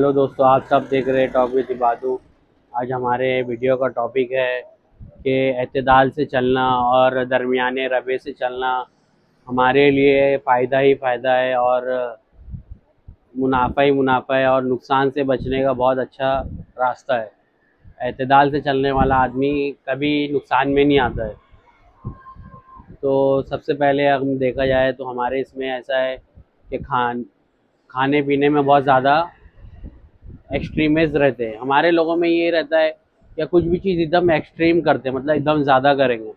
Hello दोस्तों, आप सब देख रहे हैं टॉक विद इबादू। आज हमारे वीडियो का टॉपिक है कि एतदाल से चलना और दरमियाने रबे से चलना हमारे लिए फ़ायदा ही फ़ायदा है और मुनाफा ही मुनाफा है और नुकसान से बचने का बहुत अच्छा रास्ता है। एतदाल से चलने वाला आदमी कभी नुकसान में नहीं आता है। तो सबसे पहले हम देखा जाए तो हमारे इसमें ऐसा है कि खाने पीने में बहुत ज़्यादा एक्सट्रीमिस्ट रहते हैं। हमारे लोगों में ये रहता है कि कुछ भी चीज़ एकदम एक्सट्रीम करते हैं, मतलब एकदम ज़्यादा करेंगे।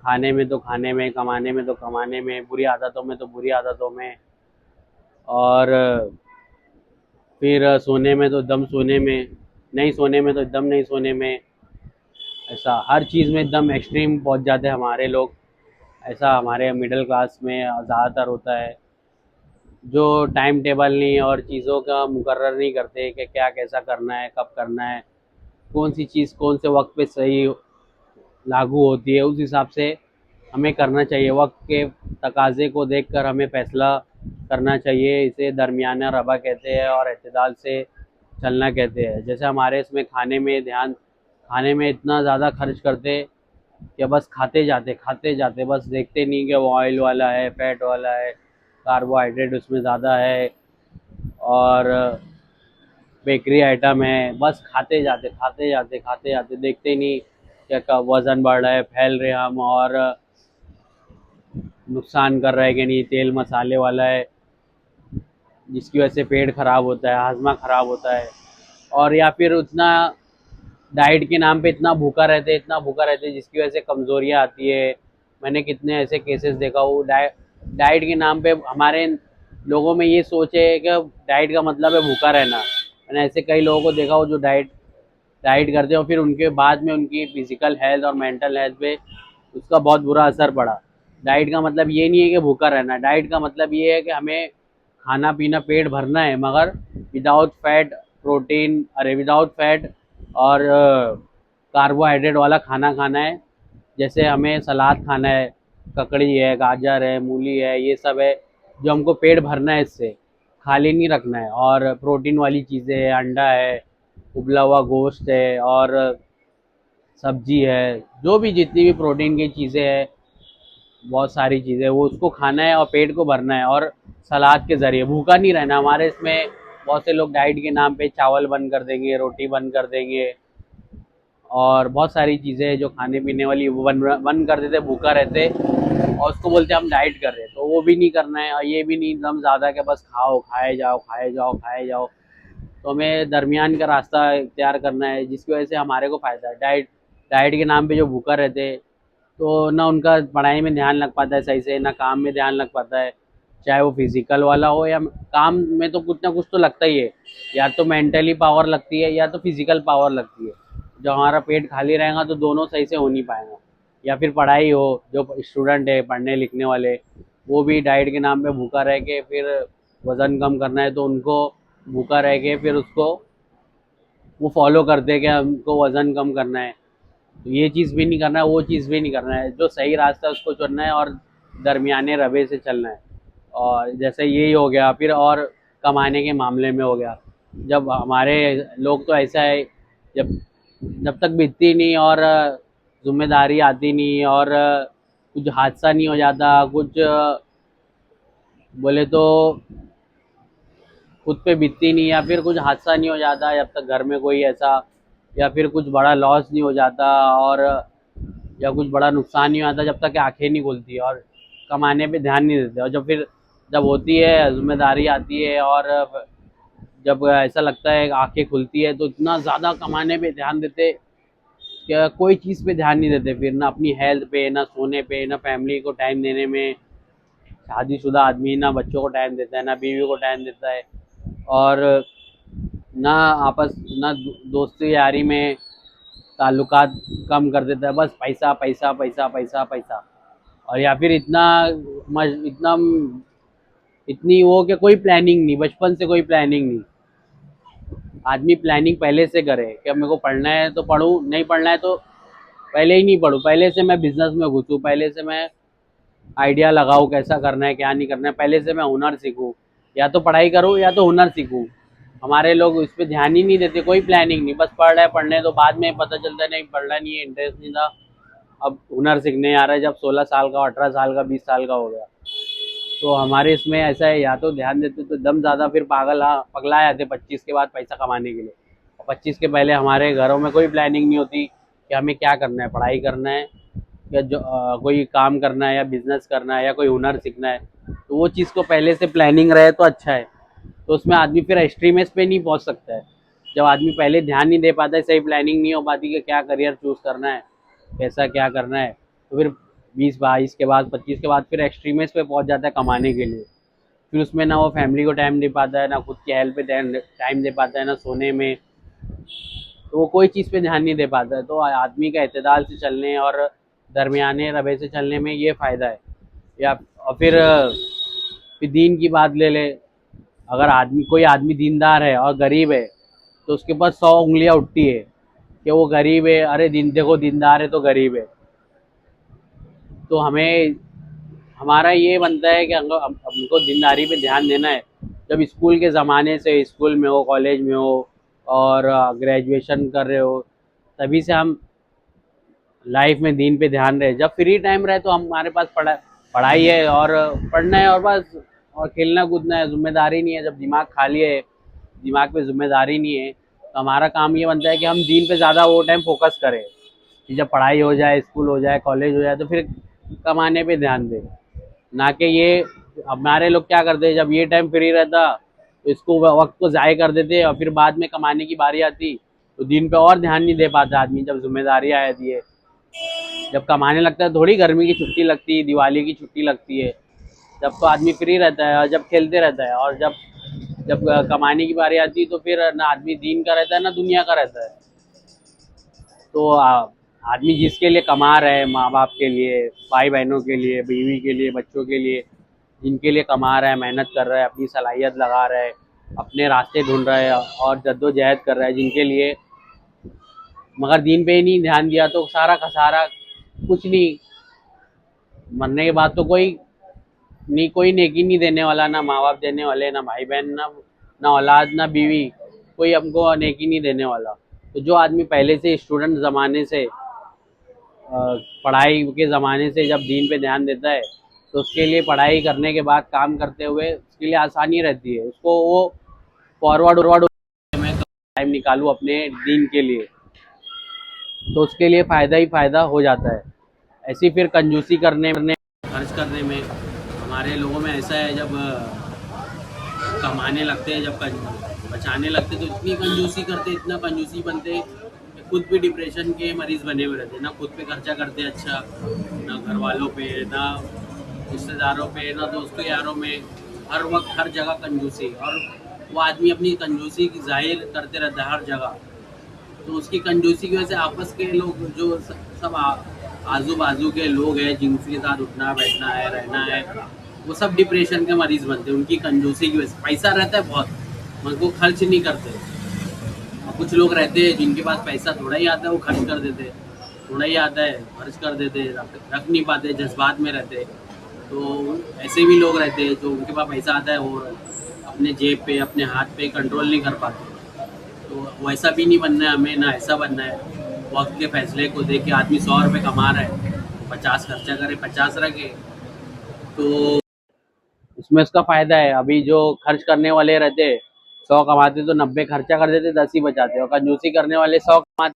खाने में तो खाने में, कमाने में तो कमाने में, बुरी आदतों में तो बुरी आदतों में, और फिर सोने में तो एकदम सोने में, नहीं सोने में तो एकदम नहीं सोने में। ऐसा हर चीज़ में एकदम एक्सट्रीम पहुंच जाते हैं हमारे लोग। ऐसा हमारे मिडिल क्लास में ज़्यादातर होता है, जो टाइम टेबल नहीं और चीज़ों का मुकर्रर नहीं करते कि क्या कैसा करना है, कब करना है, कौन सी चीज़ कौन से वक्त पे सही लागू होती है, उस हिसाब से हमें करना चाहिए। वक्त के तकाज़े को देखकर हमें फ़ैसला करना चाहिए। इसे दरमियाना रबा कहते हैं और एतदाल से चलना कहते हैं। जैसे हमारे इसमें खाने में इतना ज़्यादा खर्च करते कि बस खाते जाते, बस देखते नहीं कि वो ऑयल वाला है, फैट वाला है, कार्बोहाइड्रेट उसमें ज़्यादा है और बेकरी आइटम है। बस खाते जाते देखते नहीं क्या कब वज़न बढ़ रहा है, फैल रहे हम, और नुकसान कर रहा है कि नहीं, तेल मसाले वाला है, जिसकी वजह से पेट खराब होता है, हाजमा खराब होता है। और या फिर उतना डाइट के नाम पे इतना भूखा रहते जिसकी वजह से कमज़ोरियाँ आती है। मैंने कितने ऐसे केसेस देखा वो डाइट के नाम पे हमारे लोगों में ये सोच है कि डाइट का मतलब है भूखा रहना। मैंने ऐसे कई लोगों को देखा हो जो डाइट डाइट करते हो, फिर उनके बाद में उनकी फिजिकल हेल्थ और मेंटल हेल्थ पे उसका बहुत बुरा असर पड़ा। डाइट का मतलब ये नहीं है कि भूखा रहना, डाइट का मतलब ये है कि हमें खाना पीना पेट भरना है, मगर विदाउट फैट, विदाउट फैट और कार्बोहाइड्रेट वाला खाना खाना है। जैसे हमें सलाद खाना है, ककड़ी है, गाजर है, मूली है, ये सब है जो हमको पेट भरना है, इससे खाली नहीं रखना है। और प्रोटीन वाली चीज़ें है, अंडा है, उबला हुआ गोश्त है और सब्जी है, जो भी जितनी भी प्रोटीन की चीज़ें हैं, बहुत सारी चीज़ें, वो उसको खाना है और पेट को भरना है। और सलाद के ज़रिए भूखा नहीं रहना। हमारे इसमें बहुत से लोग डाइट के नाम पे चावल बंद कर देंगे, रोटी बंद कर देंगे और बहुत सारी चीज़ें जो खाने पीने वाली वो बंद कर देते, भूखा रहते और उसको बोलते हम डाइट कर रहे हैं। तो वो भी नहीं करना है और ये भी नहीं एकदम ज़्यादा कि बस खाओ, खाए जाओ, खाए जाओ, खाए जाओ। तो हमें दरमियान का रास्ता इख्तियार करना है, जिसकी वजह से हमारे को फ़ायदा है। डाइट के नाम पे जो भूखा रहते तो ना उनका पढ़ाई में ध्यान लग पाता है सही से, ना काम में ध्यान लग पाता है, चाहे वो फिजिकल वाला हो या काम में। तो कुछ ना कुछ तो लगता ही है, या तो मेंटली पावर लगती है या तो फिजिकल पावर लगती है। जब हमारा पेट खाली रहेगा तो दोनों सही से हो नहीं पाएगा। या फिर पढ़ाई हो, जो स्टूडेंट है पढ़ने लिखने वाले, वो भी डाइट के नाम पे भूखा रह के फिर वज़न कम करना है तो उनको भूखा रह के फिर उसको वो फॉलो करते हैं कि हमको वज़न कम करना है। तो ये चीज़ भी नहीं करना है, वो चीज़ भी नहीं करना है, जो सही रास्ता है उसको चुनना है और दरमियाने रवे से चलना है। और जैसे यही हो गया, फिर और कमाने के मामले में हो गया। जब हमारे लोग तो ऐसा है, जब जब तक बीतती नहीं और जिम्मेदारी आती नहीं और कुछ हादसा नहीं हो जाता, कुछ बोले तो खुद पे बीतती नहीं, या फिर कुछ हादसा नहीं हो जाता जब तक घर में कोई ऐसा, या फिर कुछ बड़ा लॉस नहीं हो जाता, और या कुछ बड़ा नुकसान नहीं आता, जब तक आंखें नहीं खुलती और कमाने पे ध्यान नहीं देते। और जब होती है जिम्मेदारी आती है और जब ऐसा लगता है आंखें खुलती है तो इतना ज़्यादा कमाने पे ध्यान देते कि कोई चीज़ पे ध्यान नहीं देते, फिर ना अपनी हेल्थ पे, ना सोने पे, ना फैमिली को टाइम देने में। शादीशुदा आदमी ना बच्चों को टाइम देता है, ना बीवी को टाइम देता है, और ना आपस ना दोस्ती यारी में ताल्लुकात कम कर देता है। बस पैसा पैसा पैसा पैसा पैसा। और या फिर इतना इतनी वो कि कोई प्लानिंग नहीं, बचपन से कोई प्लानिंग नहीं। आदमी प्लानिंग पहले से करे कि मेरे को पढ़ना है तो पढूं, नहीं पढ़ना है तो पहले ही नहीं पढूं, पहले से मैं बिजनेस में घुसूं, पहले से मैं आइडिया लगाऊं कैसा करना है क्या नहीं करना है, पहले से मैं हुनर सीखूं। या तो पढ़ाई करूं या तो हुनर सीखूं। हमारे लोग उस पर ध्यान ही नहीं देते, कोई प्लानिंग नहीं, बस पढ़ रहे हैं, पढ़ने तो बाद में पता चलता है नहीं पढ़ना नहीं है, इंटरेस्ट नहीं था। अब हुनर सीखने आ रहा है जब 16 साल का, 18 साल का, 20 साल का हो गया। तो हमारे इसमें ऐसा है, या तो ध्यान देते तो दम ज़्यादा, फिर पागल हाँ पगला जाते 25 के बाद पैसा कमाने के लिए। और 25 के पहले हमारे घरों में कोई प्लानिंग नहीं होती कि हमें क्या करना है, पढ़ाई करना है या जो कोई काम करना है या बिजनेस करना है या कोई हुनर सीखना है। तो वो चीज़ को पहले से प्लानिंग रहे तो अच्छा है। तो उसमें आदमी फिर एक्सट्रीमिस्ट पे नहीं पहुंच सकता है। जब आदमी पहले ध्यान नहीं दे पाता है, सही प्लानिंग नहीं हो पाती कि क्या करियर चूज करना है, कैसा क्या करना है, तो फिर 20-22 के बाद, 25 के बाद फिर एक्सट्रीमिस्ट पे पहुंच जाता है कमाने के लिए। फिर उसमें ना वो फैमिली को टाइम दे पाता है, ना खुद की हेल्थ पे टाइम दे पाता है, ना सोने में। तो वो कोई चीज़ पे ध्यान नहीं दे पाता है। तो आदमी का इत्तेदाल से चलने और दरमियाने रवे से चलने में ये फ़ायदा है। या और फिर दीन की बात ले ले। अगर कोई आदमी दीनदार है और गरीब है, तो उसके पास 100 उंगलियां उठती है कि वो गरीब है, अरे दिन देखो दीनदार है तो गरीब है। तो हमें हमारा ये बनता है कि हमको दीनदारी पे ध्यान देना है। जब स्कूल के ज़माने से, स्कूल में हो, कॉलेज में हो और ग्रेजुएशन कर रहे हो, तभी से हम लाइफ में दीन पे ध्यान रहे। जब फ्री टाइम रहे तो हमारे पास पढ़ाई है और पढ़ना है और बस, और खेलना कूदना है, जिम्मेदारी नहीं है। जब दिमाग खाली है, दिमाग पे जिम्मेदारी नहीं है, तो हमारा काम ये बनता है कि हम दीन पे ज़्यादा वो टाइम फोकस करें कि जब पढ़ाई हो जाए, स्कूल हो जाए, कॉलेज हो जाए, तो फिर कमाने पे ध्यान दें। ना कि ये हमारे लोग क्या करते हैं, जब ये टाइम फ्री रहता तो इसको वक्त को ज़ाय कर देते और फिर बाद में कमाने की बारी आती तो दिन पे और ध्यान नहीं दे पाता आदमी। जब जिम्मेदारियाँ आती है, जब कमाने लगता है, थोड़ी गर्मी की छुट्टी लगती है, दिवाली की छुट्टी लगती है, जब तो आदमी फ्री रहता है और जब खेलते रहता है। और जब जब कमाने की बारी आती है तो फिर ना आदमी दीन का रहता है ना दुनिया का रहता है। तो आदमी जिसके लिए कमा रहा है, माँ बाप के लिए, भाई बहनों के लिए, बीवी के लिए, बच्चों के लिए, जिनके लिए कमा रहा है, मेहनत कर रहा है, अपनी सलाहियत लगा रहा है, अपने रास्ते ढूंढ रहा है और जद्दोजहद कर रहा है जिनके लिए, मगर दीन पे ही नहीं ध्यान दिया तो सारा का सारा कुछ नहीं। मरने के बाद तो कोई नेकी नहीं देने वाला, ना माँ बाप देने वाले, ना भाई बहन, ना औलाद, ना बीवी, कोई हमको नेकी नहीं देने वाला। तो जो आदमी पहले से स्टूडेंट ज़माने से, पढ़ाई के ज़माने से जब दीन पे ध्यान देता है, तो उसके लिए पढ़ाई करने के बाद काम करते हुए उसके लिए आसानी रहती है। उसको वो फॉरवर्ड मैं टाइम निकालूँ अपने दीन के लिए, तो उसके लिए फ़ायदा ही फ़ायदा हो जाता है। ऐसी फिर कंजूसी करने खर्च करने में हमारे लोगों में ऐसा है, जब कमाने लगते हैं, जब बचाने लगते तो इतनी कंजूसी करते, इतना कंजूसी बनते कि खुद भी डिप्रेशन के मरीज़ बने हुए रहते। ना खुद पे खर्चा करते अच्छा, ना घर वालों पे, ना रिश्तेदारों पे, ना दोस्तों यारों में, हर वक्त हर जगह कंजूसी। और वो आदमी अपनी कंजूसी की ज़ाहिर करते रहता है हर जगह। तो उसकी कंजूसी की वजह से आपस के लोग जो सब आजू बाजू के लोग हैं जिनके साथ उठना बैठना है, रहना है, वो सब डिप्रेशन के मरीज़ बनते हैं उनकी कंजूसी की वजह से। पैसा रहता है बहुत, मगर वो खर्च नहीं करते। और कुछ लोग रहते हैं जिनके पास पैसा थोड़ा ही आता है, वो खर्च कर देते हैं, थोड़ा ही आता है खर्च कर देते, रख नहीं पाते, जज्बात में रहते। तो ऐसे भी लोग रहते हैं जो उनके पास पैसा आता है वो अपने जेब पे, अपने हाथ पे कंट्रोल नहीं कर पाते। तो वैसा भी नहीं बनना है हमें, ना ऐसा बनना है। वक्त के फैसले को देख के आदमी 100 रुपये कमा रहा है, 50 खर्चा करे, 50 रखे, तो उसमें उसका फायदा है। अभी जो खर्च करने वाले रहते, 100 कमाते तो 90 खर्चा कर देते, 10 ही बचाते। और कंजूसी करने वाले 100 कमाते,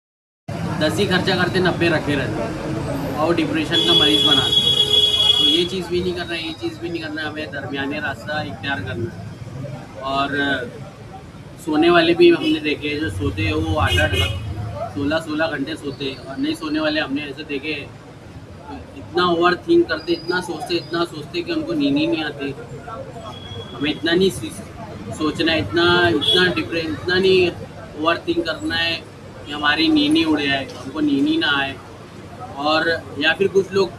10 ही खर्चा करते, 90 रखे रहते और डिप्रेशन का मरीज बनाते। तो ये चीज़ भी नहीं करना है, ये चीज़ भी नहीं करना है, हमें दरमियाने रास्ता इख्तियार करना है। और सोने वाले भी हमने देखे जो सोते हैं वो 8-8 16-16 घंटे सोते, और नहीं सोने वाले हमने ऐसे देखे इतना ओवर थिंक करते, इतना सोचते कि उनको नींद ही नहीं आती। हमें इतना नहीं सोचना है, इतना नहीं ओवर थिंक करना है कि हमारी नींद ही उड़ जाए, हमको नींद ही ना आए। और या फिर कुछ लोग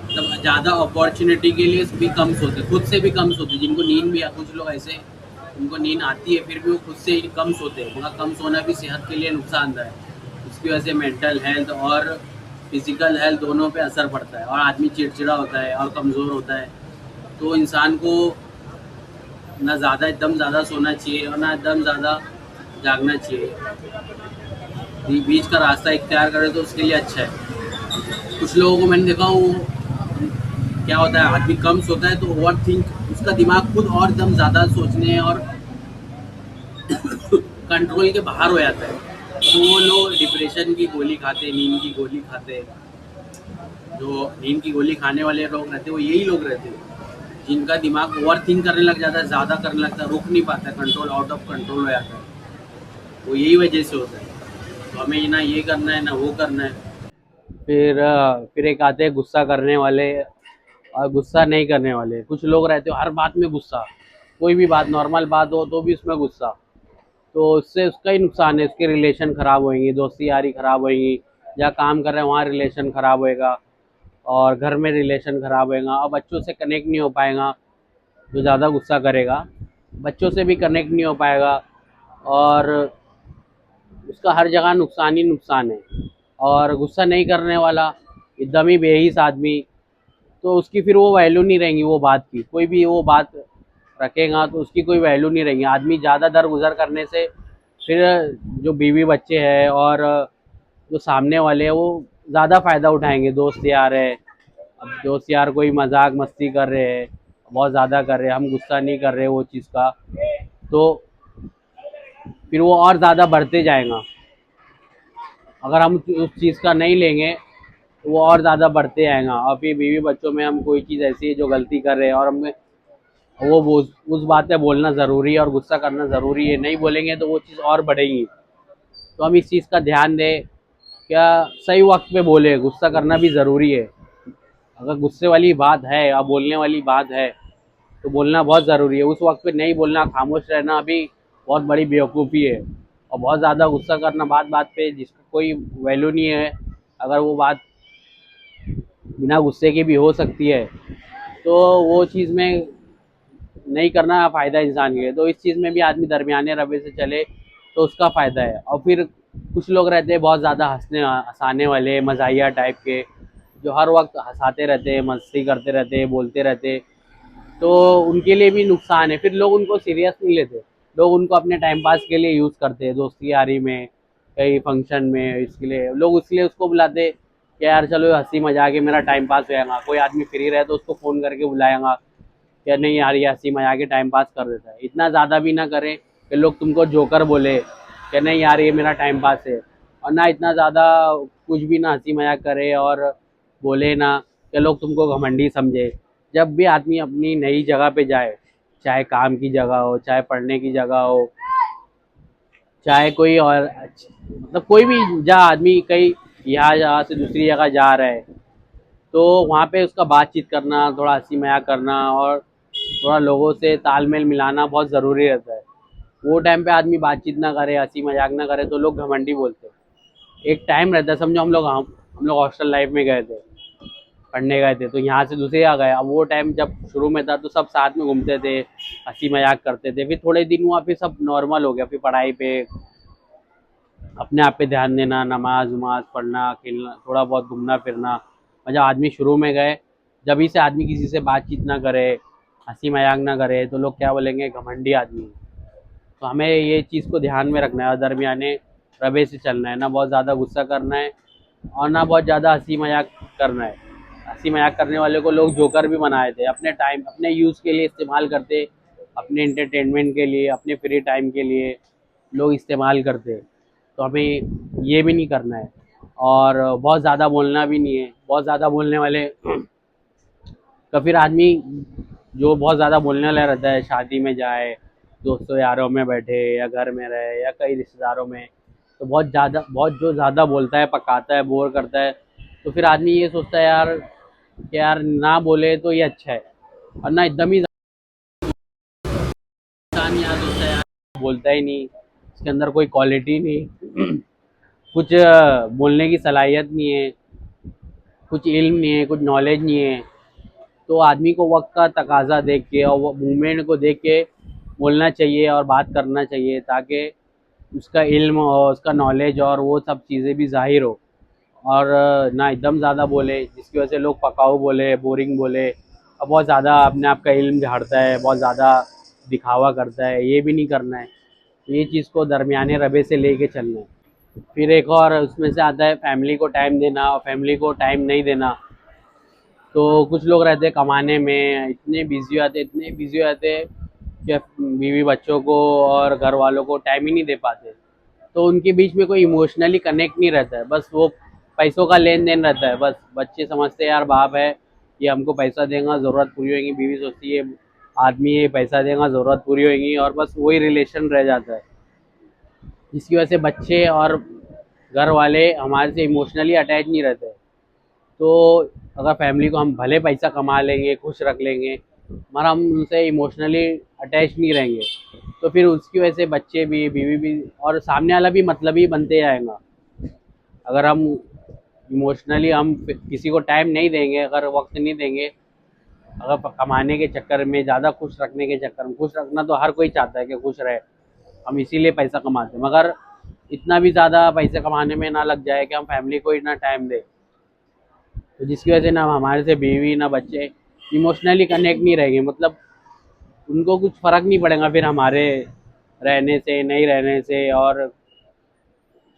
मतलब ज़्यादा अपॉर्चुनिटी के लिए भी कम सोते, खुद से भी कम सोते, जिनको नींद भी कुछ लोग ऐसे उनको नींद आती है फिर भी वो खुद से ही कम सोते हैं, मगर कम सोना भी सेहत के लिए नुकसानदायक है। उसकी वजह से मेंटल हेल्थ और फिज़िकल हेल्थ दोनों पे असर पड़ता है और आदमी चिड़चिड़ा होता है और कमज़ोर होता है। तो इंसान को ना ज़्यादा एकदम ज़्यादा सोना चाहिए और ना एकदम ज़्यादा जागना चाहिए। बीच का रास्ता इख्तियार करे तो उसके लिए अच्छा है। कुछ लोगों को मैंने देखा वो क्या होता है, आदमी कम सोता है तो ओवर थिंक उसका दिमाग खुद और एकदम ज़्यादा सोचने और कंट्रोल के बाहर हो जाता है। तो वो लोग डिप्रेशन की गोली खाते, नींद की गोली खाते। जो नींद की गोली खाने वाले लोग रहते हैं वो यही लोग रहते हैं जिनका दिमाग ओवर थिंक करने लग जाता है, ज़्यादा करने लगता है, रुक नहीं पाता है, कंट्रोल आउट ऑफ कंट्रोल हो जाता है। वो यही वजह से होता है। तो हमें ना ये करना है ना वो करना है। फिर एक आते हैं गुस्सा करने वाले और गुस्सा नहीं करने वाले। कुछ लोग रहते हो हर बात में गुस्सा, कोई भी बात नॉर्मल बात हो तो भी उसमें गुस्सा। तो उससे उसका ही नुकसान है, उसके रिलेशन ख़राब होएंगी, दोस्ती यारी ख़राब होएंगी, जहाँ काम कर रहे हैं वहाँ रिलेशन ख़राब होएगा और घर में रिलेशन ख़राब होएगा और बच्चों से कनेक्ट नहीं हो पाएगा। जो ज़्यादा गुस्सा करेगा बच्चों से भी कनेक्ट नहीं हो पाएगा और उसका हर जगह नुकसान ही नुकसान है। और गुस्सा नहीं करने वाला एकदम ही बेहिस आदमी, तो उसकी फिर वो वैल्यू नहीं रहेंगी वो बात की। कोई भी वो बात रखेगा तो उसकी कोई वैल्यू नहीं रहेंगी। आदमी ज़्यादा दर गुजर करने से फिर जो बीवी बच्चे हैं और जो सामने वाले हैं वो ज़्यादा फ़ायदा उठाएंगे। दोस्त यार है, अब दोस्त यार कोई मजाक मस्ती कर रहे हैं, बहुत ज़्यादा कर रहे हैं, हम गुस्सा नहीं कर रहे वो चीज़ का, तो फिर वो और ज़्यादा बढ़ते जाएगा। अगर हम उस चीज़ का नहीं लेंगे तो वो और ज़्यादा बढ़ते आएगा और फिर बीवी बच्चों में हम कोई चीज़ ऐसी है जो गलती कर रहे हैं और हमें वो उस बात पे बोलना ज़रूरी है और गुस्सा करना ज़रूरी है, नहीं बोलेंगे तो वो चीज़ और बढ़ेगी। तो हम इस चीज़ का ध्यान दें, क्या सही वक्त पे बोले, गुस्सा करना भी ज़रूरी है। अगर गुस्से वाली बात है या बोलने वाली बात है तो बोलना बहुत ज़रूरी है। उस वक्त पे नहीं बोलना, खामोश रहना भी बहुत बड़ी बेवकूफ़ी है। और बहुत ज़्यादा गुस्सा करना बात बात पे जिसका कोई वैल्यू नहीं है, अगर वो बात बिना गुस्से के भी हो सकती है तो वो चीज़ में नहीं करना फ़ायदा इंसान के लिए। तो इस चीज़ में भी आदमी दरमियाने रवैये से चले तो उसका फ़ायदा है। और फिर कुछ लोग रहते हैं बहुत ज़्यादा हंसने हंसाने वाले, मज़ाहिया टाइप के, जो हर वक्त हंसाते रहते हैं, मस्ती करते रहते हैं, बोलते रहते हैं, तो उनके लिए भी नुकसान है। फिर लोग उनको सीरियस नहीं लेते, लोग उनको अपने टाइम पास के लिए यूज़ करते हैं, दोस्ती यारी में, कहीं फंक्शन में, इसके लिए लोग इसलिए उसको बुलाते कि यार चलो हंसी मजाक के मेरा टाइम पास हो जाएगा। कोई आदमी फ्री रहे तो उसको फ़ोन करके बुलाएगा क्या नहीं यार ये हंसी मजाक के टाइम पास कर देता है। इतना ज़्यादा भी ना करें कि लोग तुमको जोकर बोले कि नहीं यार ये मेरा टाइम पास है, और ना इतना ज़्यादा कुछ भी ना हंसी मजाक करे और बोले ना कि लोग तुमको घमंडी समझे। जब भी आदमी अपनी नई जगह पे जाए, चाहे काम की जगह हो, चाहे पढ़ने की जगह हो, चाहे कोई और मतलब कोई भी जहाँ आदमी कहीं यहाँ जगह से दूसरी जगह जा रहा है, तो वहाँ पे उसका बातचीत करना, थोड़ा हंसी मजाक करना और थोड़ा लोगों से तालमेल मिलाना बहुत ज़रूरी रहता है। वो टाइम पे आदमी बातचीत ना करे, हंसी मजाक ना करे तो लोग घमंडी बोलते हैं। एक टाइम रहता है, समझो हम लोग हॉस्टल लाइफ में गए थे, पढ़ने गए थे, तो यहाँ से दूसरे जगह गए। अब वो टाइम जब शुरू में था तो सब साथ में घूमते थे, हंसी मजाक करते थे। फिर थोड़े दिन हुआ फिर सब नॉर्मल हो गया, फिर पढ़ाई पे अपने आप पे ध्यान देना, नमाज वमाज पढ़ना, खेलना, थोड़ा बहुत घूमना फिरना। और जब आदमी शुरू में गए, जब ही से आदमी किसी से बातचीत ना करे, हंसी मजाक ना करे, तो लोग क्या बोलेंगे, घमंडी आदमी है। तो हमें ये चीज़ को ध्यान में रखना है और दरमियाने रवैये से चलना है, ना बहुत ज़्यादा गुस्सा करना है और ना बहुत ज़्यादा हंसी मजाक करना है। हंसी मजाक करने वाले को लोग जोकर भी बनाए थे, अपने टाइम अपने यूज़ के लिए इस्तेमाल करते, अपने इंटरटेनमेंट के लिए, अपने फ्री टाइम के लिए लोग इस्तेमाल करते। तो हमें ये भी नहीं करना है और बहुत ज़्यादा बोलना भी नहीं है। बहुत ज़्यादा बोलने वाले तो फिर आदमी जो बहुत ज़्यादा बोलने वाला रहता है, शादी में जाए, दोस्तों यारों में बैठे या घर में रहे या कई रिश्तेदारों में, तो बहुत जो ज़्यादा बोलता है, पकाता है, बोर करता है, तो फिर आदमी ये सोचता है यार कि यार ना बोले तो ये अच्छा है। और ना एकदम ही इंसान यार सोचता है यार बोलता ही नहीं, इसके अंदर कोई क्वालिटी नहीं कुछ बोलने की सलाहियत नहीं है, कुछ इल्म नहीं है, कुछ नॉलेज नहीं है। तो आदमी को वक्त का तकाजा देख के और वो मूवमेंट को देख के बोलना चाहिए और बात करना चाहिए, ताकि उसका इल्म और उसका नॉलेज और वो सब चीज़ें भी ज़ाहिर हो। और ना एकदम ज़्यादा बोले जिसकी वजह से लोग पकाऊ बोले, बोरिंग बोले, और बहुत ज़्यादा अपने आप का इल्म झाड़ता है, बहुत ज़्यादा दिखावा करता है, ये भी नहीं करना है। ये चीज़ को दरमियाने रबे से लेके चलना है। फिर एक और उसमें से आता है फैमिली को टाइम देना, और फैमिली को टाइम नहीं देना। तो कुछ लोग रहते हैं कमाने में इतने बिजी हो जाते, इतने बिजी हो जाते हैं कि बीवी बच्चों को और घर वालों को टाइम ही नहीं दे पाते। तो उनके बीच में कोई इमोशनली कनेक्ट नहीं रहता है, बस वो पैसों का लेन देन रहता है। बस बच्चे समझते हैं यार बाप है, ये हमको पैसा देगा ज़रूरत पूरी होगी, बीवी सोचती है आदमी ये पैसा देगा ज़रूरत पूरी होगी, और बस वही रिलेशन रह जाता है, जिसकी वजह से बच्चे और घर वाले हमारे से इमोशनली अटैच नहीं रहते। तो अगर फैमिली को हम भले पैसा कमा लेंगे, खुश रख लेंगे, मगर हम उनसे इमोशनली अटैच नहीं रहेंगे, तो फिर उसकी वजह से बच्चे भी, बीवी भी, और सामने वाला भी मतलबी बनते जाएगा। अगर हम इमोशनली हम किसी को टाइम नहीं देंगे, अगर वक्त नहीं देंगे, अगर कमाने के चक्कर में, ज़्यादा खुश रखने के चक्कर में, खुश रखना तो हर कोई चाहता है कि खुश रहे, हम इसीलिए पैसा कमाते हैं, मगर इतना भी ज़्यादा पैसे कमाने में ना लग जाए कि हम फैमिली को इतना टाइम दें, तो जिसकी वजह से ना हमारे से बीवी ना बच्चे इमोशनली कनेक्ट नहीं रहेंगे। मतलब उनको कुछ फ़र्क नहीं पड़ेगा फिर हमारे रहने से, नहीं रहने से, और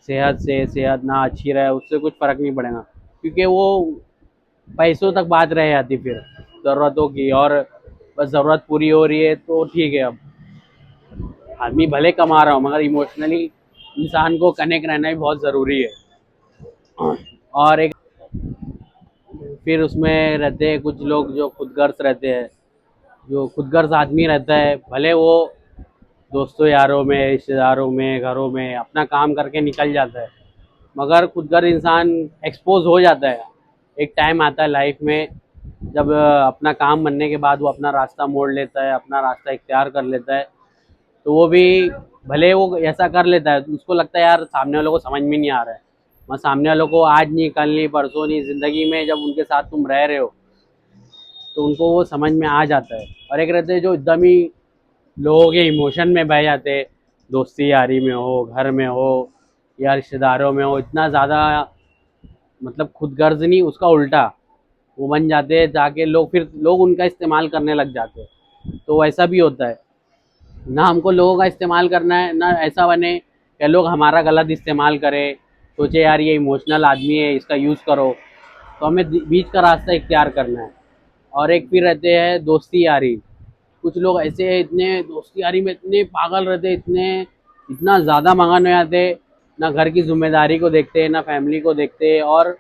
सेहत से, सेहत ना अच्छी रहे उससे कुछ फ़र्क नहीं पड़ेगा, क्योंकि वो पैसों तक बात रह जाती फिर ज़रूरतों की, और बस ज़रूरत पूरी हो रही है तो ठीक है। अब आदमी भले कमा रहा हो, मगर इमोशनली इंसान को कनेक्ट रहना भी बहुत ज़रूरी है। और एक फिर उसमें रहते हैं कुछ लोग जो खुदगर्ज रहते हैं, जो खुदगर्ज आदमी रहता है, भले वो दोस्तों यारों में, रिश्तेदारों में, घरों में अपना काम करके निकल जाता है, मगर खुदगर्ज इंसान एक्सपोज हो जाता है। एक टाइम आता है लाइफ में जब अपना काम बनने के बाद वो अपना रास्ता मोड़ लेता है, अपना रास्ता इख्तियार कर लेता है। तो वो भी भले वो ऐसा कर लेता है, उसको लगता है यार सामने वालों को समझ में नहीं आ रहा है, मैं सामने वालों को आज नहीं, कल नहीं, परसों नहीं, ज़िंदगी में जब उनके साथ तुम रह रहे हो तो उनको वो समझ में आ जाता है। और एक रहते हैं जो एकदम ही लोगों के इमोशन में बह जाते हैं, दोस्ती यारी में हो, घर में हो, या रिश्तेदारों में हो, इतना ज़्यादा मतलब खुदगर्ज नहीं, उसका उल्टा वो बन जाते हैं, जाके लोग फिर लोग उनका इस्तेमाल करने लग जाते हैं। तो वैसा भी होता है ना, हमको लोगों का इस्तेमाल करना है ना, ऐसा बने कि लोग हमारा गलत इस्तेमाल करें, सोचे यार ये इमोशनल आदमी है इसका यूज़ करो। तो हमें बीच का रास्ता इख्तियार करना है। और एक फिर रहते हैं दोस्ती यारी। कुछ लोग ऐसे हैं, इतने दोस्ती यारी में इतने पागल रहते, इतने इतना ज़्यादा मगन हो जाते, ना घर की जिम्मेदारी को देखते, ना फैमिली को देखते, और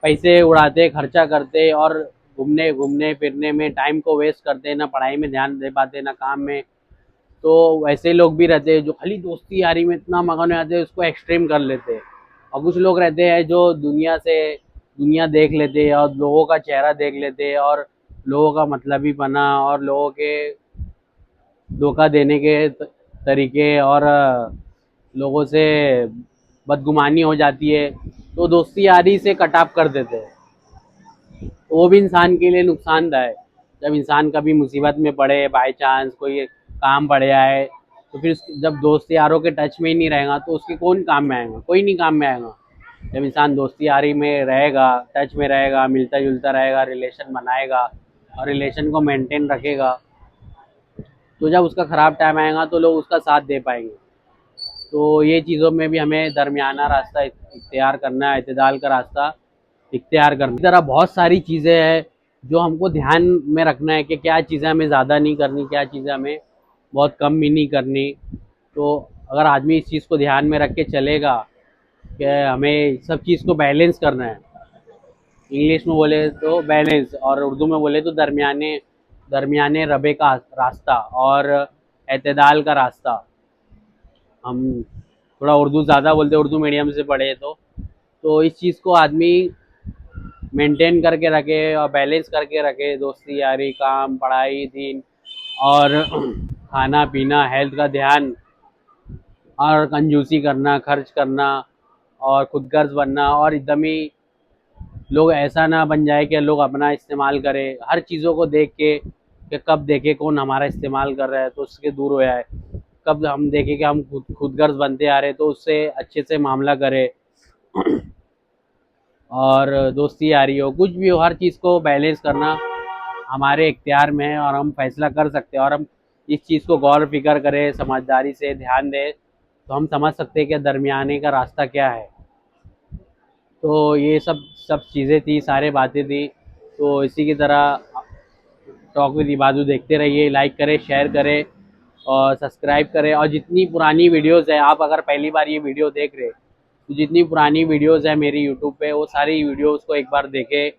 पैसे उड़ाते, खर्चा करते, और घूमने घूमने फिरने में टाइम को वेस्ट करते, ना पढ़ाई में ध्यान दे पाते, ना काम में। तो वैसे लोग भी रहते हैं जो खाली दोस्ती यारी में इतना मगन हो जाते हैं, उसको एक्सट्रीम कर लेते हैं। और कुछ लोग रहते हैं जो दुनिया देख लेते हैं, और लोगों का चेहरा देख लेते हैं, और लोगों का मतलबी पना, और लोगों के धोखा देने के तरीके, और लोगों से बदगुमानी हो जाती है, तो दोस्ती यारी से कटाव कर देते हैं। तो वो भी इंसान के लिए नुकसानदायक। जब इंसान कभी मुसीबत में पड़े, बाय चांस कोई काम पड़ जाए, तो फिर जब दोस्त यारों के टच में ही नहीं रहेगा तो उसके कौन काम में आएगा, कोई नहीं काम में आएगा। जब इंसान दोस्ती यारी में रहेगा, टच में रहेगा, मिलता जुलता रहेगा, रिलेशन बनाएगा, और रिलेशन को मेंटेन रखेगा, तो जब उसका ख़राब टाइम आएगा तो लोग उसका साथ दे पाएंगे। तो ये चीज़ों में भी हमें दरमियाना रास्ता इख्तियार करना है, इत्तेदाल का रास्ता इख्तियार करना। इस तरह बहुत सारी चीज़ें हैं जो हमको ध्यान में रखना है कि क्या चीज़ें हमें ज़्यादा नहीं करनी, क्या चीज़ें हमें बहुत कम भी नहीं करनी। तो अगर आदमी इस चीज़ को ध्यान में रख के चलेगा कि हमें सब चीज़ को बैलेंस करना है, इंग्लिश में बोले तो बैलेंस, और उर्दू में बोले तो दरमियाने दरमियाने रबे का रास्ता, और एतदाल का रास्ता। हम थोड़ा उर्दू ज़्यादा बोलते हैं, उर्दू मीडियम से पढ़े तो इस चीज़ को आदमी मेंटेन करके रखे और बैलेंस करके रखे, दोस्ती यारी, काम, पढ़ाई, दीन, और खाना पीना, हेल्थ का ध्यान, और कंजूसी करना, खर्च करना, और खुदगर्ज बनना, और एकदम ही लोग ऐसा ना बन जाए कि लोग अपना इस्तेमाल करें, हर चीज़ों को देख के कि कब देखे कौन हमारा इस्तेमाल कर रहा है तो उसके दूर हो जाए, कब हम देखें कि हम खुदगर्ज बनते आ रहे तो उससे अच्छे से मामला करें। और दोस्ती यारी हो, कुछ भी हो, हर चीज़ को बैलेंस करना हमारे इख्तियार में है, और हम फैसला कर सकते हैं। और हम इस चीज़ को गौर फिक्र करे, समझदारी से ध्यान दे, तो हम समझ सकते हैं कि दरमियाने का रास्ता क्या है। तो ये सब सब चीज़ें थी, सारे बातें थी। तो इसी की तरह टॉक विद इबादू देखते रहिए, लाइक करें, शेयर करें और सब्सक्राइब करें। और जितनी पुरानी वीडियोस है, आप अगर पहली बार ये वीडियो देख रहे तो जितनी पुरानी वीडियोस है मेरी यूट्यूब पे, वो सारी वीडियोस को एक बार देखें,